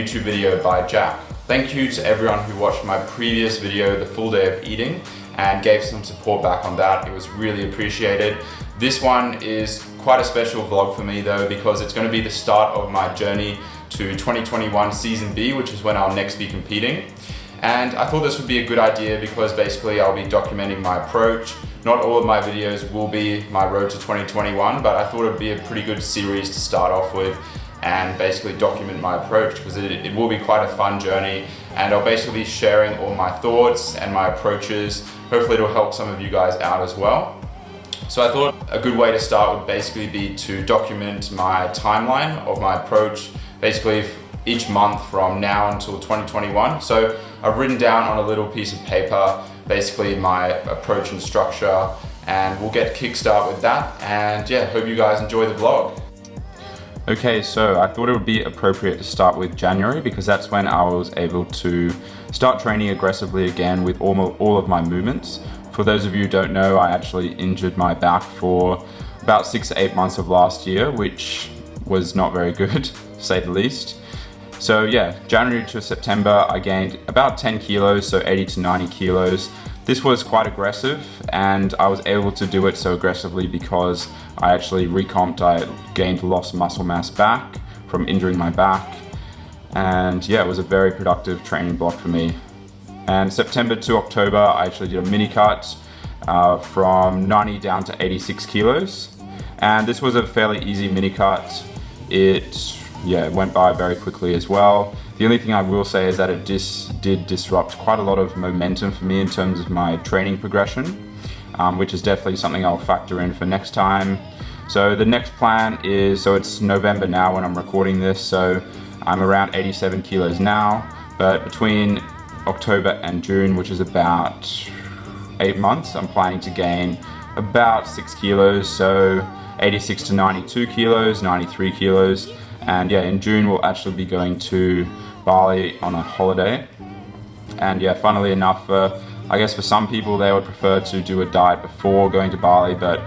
YouTube video by Jack. Thank you to everyone who watched my previous video, The Full Day of Eating, and gave some support back on that. It was really appreciated. This one is quite a special vlog for me though, because it's going to be the start of my journey to 2021 Season B, which is when I'll next be competing. And I thought this would be a good idea because basically I'll be documenting my approach. Not all of my videos will be my road to 2021, but I thought it'd be a pretty good series to start off with and basically document my approach, because it will be quite a fun journey, and I'll basically be sharing all my thoughts and my approaches. Hopefully it'll help some of you guys out as well. So I thought a good way to start would basically be to document my timeline of my approach, basically each month from now until 2021. So I've written down on a little piece of paper basically my approach and structure, and we'll get kickstart with that. And yeah, hope you guys enjoy the vlog. Okay, so I thought it would be appropriate to start with January because that's when I was able to start training aggressively again with all of my movements. For those of you who don't know, I actually injured my back for about 6 to 8 months of last year, which was not very good, to say the least. So yeah, January to September, I gained about 10 kilos, so 80 to 90 kilos. This was quite aggressive, and I was able to do it so aggressively because I actually recomped. I gained lost muscle mass back from injuring my back, and yeah, it was a very productive training block for me. And September to October, I actually did a mini cut from 90 down to 86 kilos, and this was a fairly easy mini cut. It went by very quickly as well. The only thing I will say is that it did disrupt quite a lot of momentum for me in terms of my training progression, which is definitely something I'll factor in for next time. So the next plan is, so it's November now when I'm recording this, so I'm around 87 kilos now, but between October and June, which is about 8 months, I'm planning to gain about 6 kilos, so 86 to 92 kilos, 93 kilos. And yeah, in June we'll actually be going to Bali on a holiday. And yeah, funnily enough, I guess for some people they would prefer to do a diet before going to Bali, but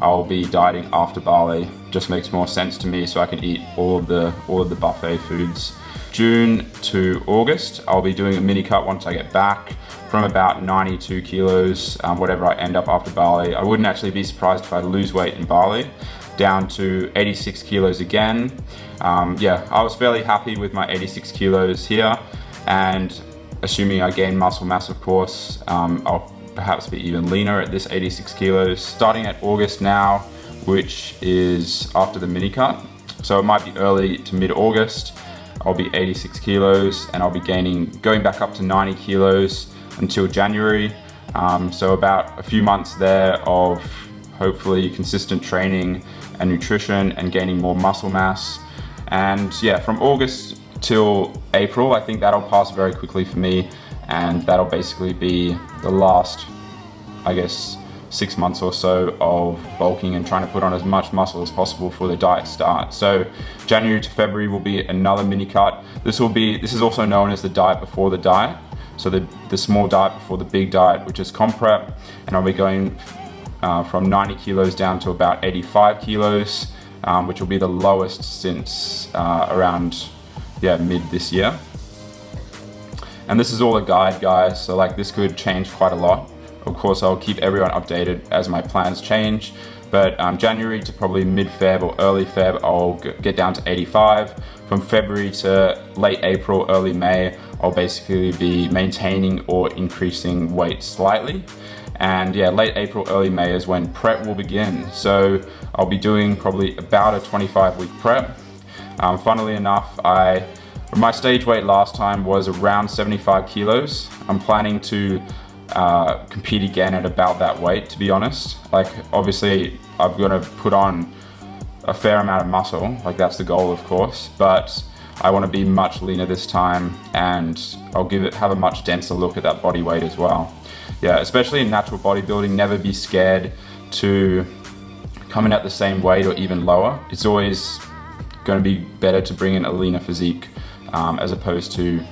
I'll be dieting after Bali. Just makes more sense to me, so I can eat all of the buffet foods. June to August, I'll be doing a mini cut once I get back from about 92 kilos, whatever I end up after Bali. I wouldn't actually be surprised if I lose weight in Bali, down to 86 kilos again. Yeah, I was fairly happy with my 86 kilos here, and assuming I gain muscle mass, of course, I'll perhaps be even leaner at this 86 kilos. Starting at August now, which is after the mini cut, so it might be early to mid-August, I'll be 86 kilos, and I'll be going back up to 90 kilos until January. So about a few months there of hopefully consistent training and nutrition and gaining more muscle mass. And yeah, from August till April, I think that'll pass very quickly for me, and that'll basically be the last, I guess, 6 months or so of bulking and trying to put on as much muscle as possible for the diet start. So January to February will be another mini cut. This is also known as the diet before the diet. So the small diet before the big diet, which is comp prep, and I'll be going from 90 kilos down to about 85 kilos, which will be the lowest since around mid this year. And this is all a guide, guys, so like this could change quite a lot. Of course, I'll keep everyone updated as my plans change, but January to probably mid-Feb or early Feb, I'll get down to 85. From February to late April, early May, I'll basically be maintaining or increasing weight slightly. And yeah, late April, early May is when prep will begin. So I'll be doing probably about a 25-week prep. Funnily enough, my stage weight last time was around 75 kilos. I'm planning to compete again at about that weight, to be honest. Like, obviously I'm gonna put on a fair amount of muscle, like that's the goal, of course, but I want to be much leaner this time, and I'll have a much denser look at that body weight as well. Yeah, especially in natural bodybuilding, never be scared to come in at the same weight or even lower. It's always going to be better to bring in a leaner physique as opposed to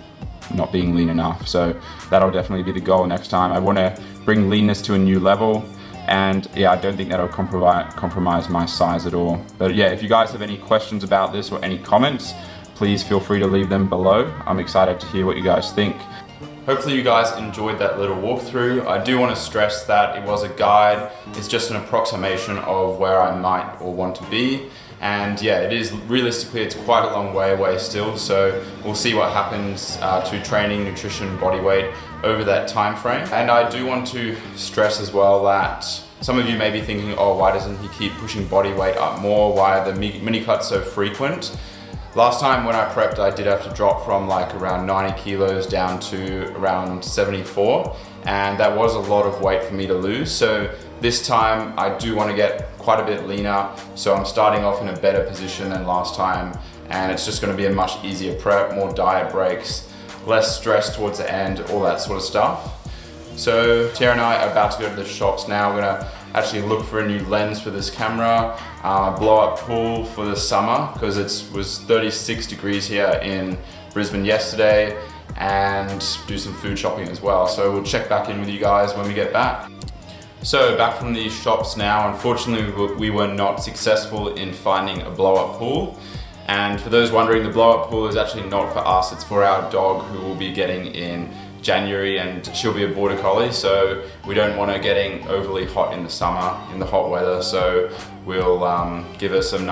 not being lean enough. So that'll definitely be the goal next time. I want to bring leanness to a new level, and yeah, I don't think that'll compromise my size at all. But yeah, if you guys have any questions about this or any comments, please feel free to leave them below. I'm excited to hear what you guys think. Hopefully you guys enjoyed that little walkthrough. I do want to stress that it was a guide. It's just an approximation of where I might or want to be. And yeah, it is realistically, it's quite a long way away still. So we'll see what happens to training, nutrition, body weight over that time frame. And I do want to stress as well that some of you may be thinking, oh, why doesn't he keep pushing body weight up more? Why are the mini cuts so frequent? Last time when I prepped, I did have to drop from like around 90 kilos down to around 74. And that was a lot of weight for me to lose. So this time I do want to get quite a bit leaner. So I'm starting off in a better position than last time. And it's just going to be a much easier prep, more diet breaks, less stress towards the end, all that sort of stuff. So Tara and I are about to go to the shops now. We're gonna actually look for a new lens for this camera, blow up pool for the summer because it was 36 degrees here in Brisbane yesterday, and do some food shopping as well. So we'll check back in with you guys when we get back. So back from these shops now. Unfortunately, we were not successful in finding a blow up pool. And for those wondering, the blow up pool is actually not for us, it's for our dog who will be getting in January, and she'll be a border collie, so we don't want her getting overly hot in the summer, in the hot weather. So we'll give her some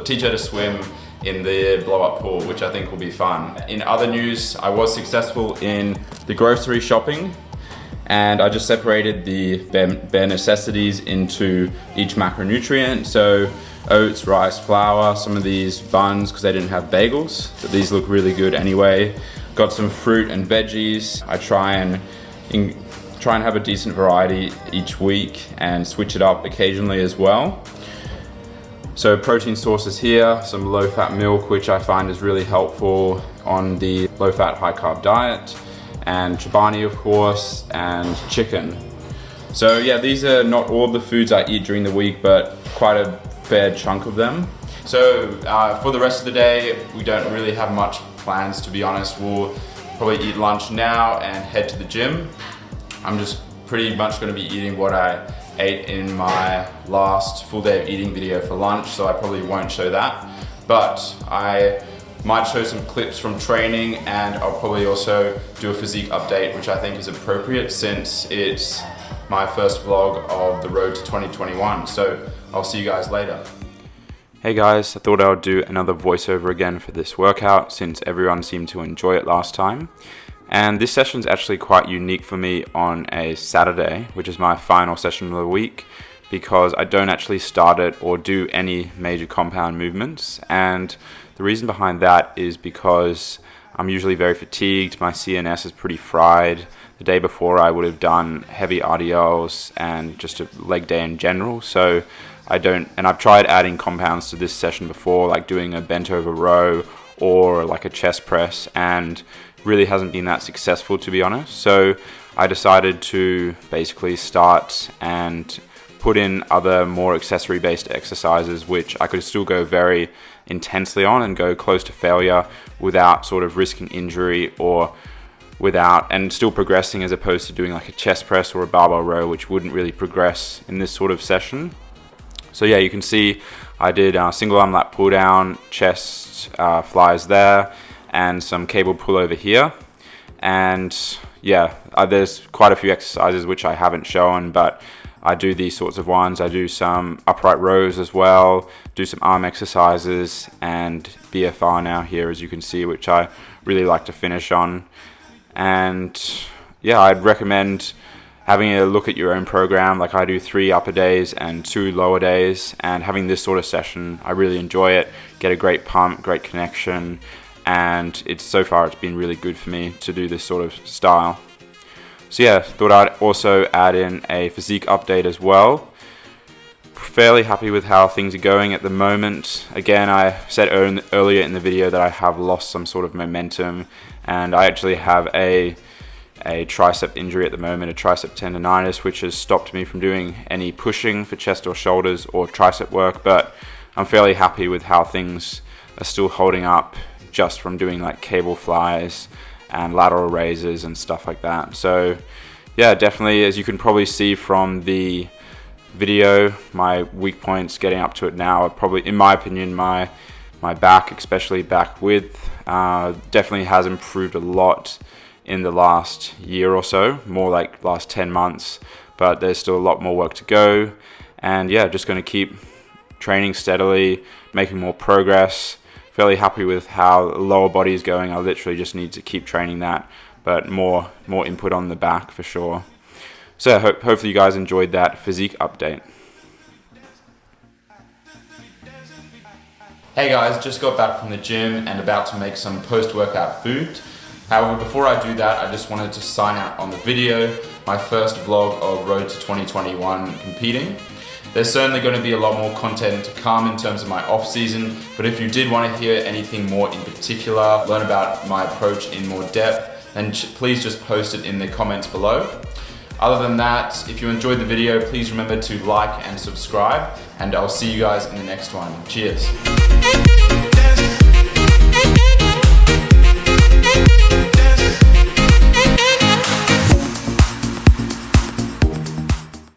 teach her to swim in the blow up pool, which I think will be fun. In other news, I was successful in the grocery shopping, and I just separated the bare necessities into each macronutrient. So oats, rice, flour, some of these buns because they didn't have bagels, but these look really good anyway. Got some fruit and veggies. I try and have a decent variety each week and switch it up occasionally as well. So protein sources here, some low-fat milk, which I find is really helpful on the low-fat, high-carb diet, and chobani, of course, and chicken. So yeah, these are not all the foods I eat during the week, but quite a fair chunk of them. So for the rest of the day, we don't really have much plans, to be honest. We'll probably eat lunch now and head to the gym. I'm just pretty much going to be eating what I ate in my last full day of eating video for lunch, so I probably won't show that. But I might show some clips from training, and I'll probably also do a physique update, which I think is appropriate since it's my first vlog of the road to 2021. So I'll see you guys later. Hey guys, I thought I would do another voiceover again for this workout since everyone seemed to enjoy it last time. And this session is actually quite unique for me on a Saturday, which is my final session of the week, because I don't actually start it or do any major compound movements. And the reason behind that is because I'm usually very fatigued, my CNS is pretty fried. The day before I would have done heavy RDLs and just a leg day in general, so I've tried adding compounds to this session before, like doing a bent over row or like a chest press, and really hasn't been that successful, to be honest. So I decided to basically start and put in other more accessory based exercises which I could still go very intensely on and go close to failure without sort of risking injury and still progressing, as opposed to doing like a chest press or a barbell row, which wouldn't really progress in this sort of session. So yeah, you can see I did single arm lat pull down, chest flies there, and some cable pull over here. And yeah, there's quite a few exercises which I haven't shown, but I do these sorts of ones. I do some upright rows as well, do some arm exercises, and BFR now here, as you can see, which I really like to finish on. And yeah, I'd recommend having a look at your own program. Like I do 3 upper days and 2 lower days, and having this sort of session, I really enjoy it, get a great pump, great connection, and so far it's been really good for me to do this sort of style. So yeah, thought I'd also add in a physique update as well. Fairly happy with how things are going at the moment. Again, I said earlier in the video that I have lost some sort of momentum, and I actually have a tricep injury at the moment, a tricep tendonitis, which has stopped me from doing any pushing for chest or shoulders or tricep work, but I'm fairly happy with how things are still holding up just from doing like cable flies and lateral raises and stuff like that. So yeah, definitely, as you can probably see from the video, my weak points getting up to it now are probably, in my opinion, my my back, especially back width, definitely has improved a lot in the last year or so, more like last 10 months, but there's still a lot more work to go. And yeah, just going to keep training steadily, making more progress. Fairly happy with how the lower body is going. I literally just need to keep training that, but more input on the back for sure. So hopefully you guys enjoyed that physique update. Hey guys, just got back from the gym and about to make some post-workout food. However, before I do that, I just wanted to sign out on the video, my first vlog of Road to 2021 competing. There's certainly going to be a lot more content to come in terms of my off season, but if you did want to hear anything more in particular, learn about my approach in more depth, then please just post it in the comments below. Other than that, if you enjoyed the video, please remember to like and subscribe, and I'll see you guys in the next one. Cheers.